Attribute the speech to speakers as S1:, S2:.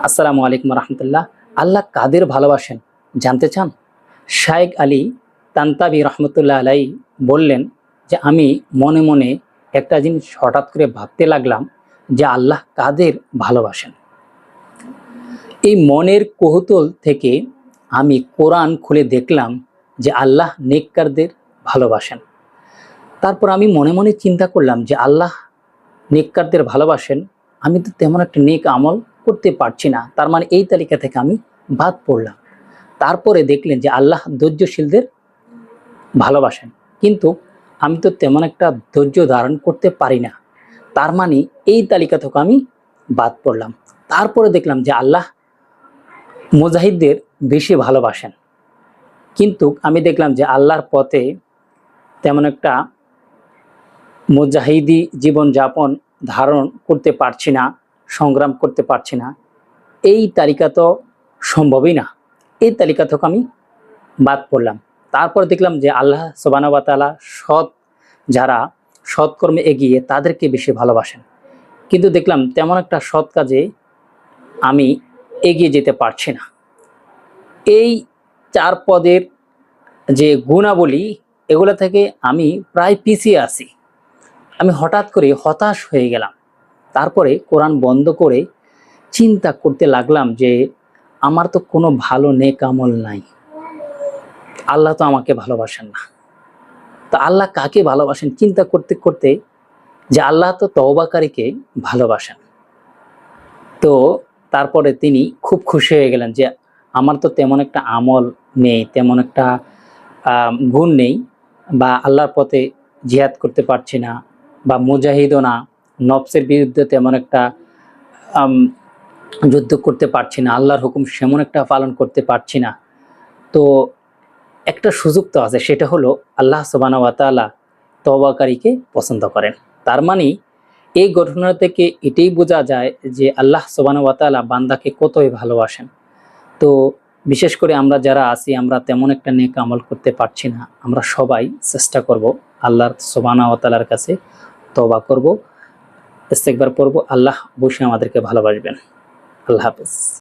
S1: আসসালামু আলাইকুম রহমতুল্লাহ। আল্লাহ কাদের ভালোবাসেন জানতে চান? শায়েখ আলী তান্তাবি রহমতুল্লাহ আলাই বললেন যে আমি মনে মনে একটা জিনিস হঠাৎ করে ভাবতে লাগলাম যে আল্লাহ কাদের ভালোবাসেন। এই মনের কৌতূহল থেকে আমি কোরআন খুলে দেখলাম যে আল্লাহ নেককারদের ভালোবাসেন। তারপর আমি মনে মনে চিন্তা করলাম যে আল্লাহ নেককারদের ভালোবাসেন, আমি তো তেমন একটা নেক আমল করতে পারছি না, তার মানে এই তালিকা থেকে আমি বাদ পড়লাম। তারপরে দেখলেন যে আল্লাহ ধৈর্যশীলদের ভালোবাসেন, কিন্তু আমি তো তেমন একটা ধৈর্য ধারণ করতে পারি না, তার মানে এই তালিকা থেকে আমি বাদ পড়লাম। তারপরে দেখলাম যে আল্লাহ মুজাহিদদের বেশি ভালোবাসেন, কিন্তু আমি দেখলাম যে আল্লাহর পথে তেমন একটা মুজাহিদি জীবনযাপন ধারণ করতে পারছি না, সংগ্রাম করতে পারছি না, এই তালিকা তো সম্ভবই না, এই তালিকা থেকে আমি বাদ পড়লাম। তারপর দেখলাম যে আল্লাহ সুবহানাহু ওয়া তাআলা যারা সৎকর্মে এগিয়ে তাদেরকে বেশি ভালোবাসেন, কিন্তু দেখলাম তেমন একটা সৎ কাজে আমি এগিয়ে যেতে পারছি না। এই চার পদের যে গুণাবলী, এগুলো থেকে আমি প্রায় পিছিয়ে আছি। আমি হঠাৎ করে হতাশ হয়ে গেলাম। তারপরে কোরআন বন্ধ করে চিন্তা করতে লাগলাম যে আমার তো কোনো ভালো নেক আমল নাই, আল্লাহ তো আমাকে ভালোবাসেন না। তো আল্লাহ কাকে ভালোবাসেন চিন্তা করতে করতে যে আল্লাহ তো তওবাকারীকে ভালোবাসেন। তো তারপরে তিনি খুব খুশি হয়ে গেলেন যে আমার তো তেমন একটা আমল নেই, তেমন একটা গুণ নেই, বা আল্লাহর পথে জিহাদ করতে পারছি না, বা মুজাহিদও না, নফসের বিরুদ্ধে তেমন একটা যুদ্ধ করতে পারছি না, আল্লাহর হুকুম সেমন একটা পালন করতে পারছি না। তো একটা সুযোগ তো আছে, সেটা হলো আল্লাহ সুবহানাহু ওয়া তাআলা তওবাকারীকে পছন্দ করেন। তার মানে এই ঘটনা থেকে এটাই বোঝা যায় যে আল্লাহ সুবহানাহু ওয়া তাআলা বান্দাকে কতই ভালোবাসেন। তো বিশেষ করে আমরা যারা আছি, আমরা তেমন একটা নেক আমল করতে পারছি না, আমরা সবাই চেষ্টা করব আল্লাহ সুবহানাহু ওয়া তাআলার কাছে তওবা করব, ইস্তেগফার করব। আল্লাহ অবশ্যই আমাদেরকে ভালোবাসবেন। আল্লাহ হাফেজ।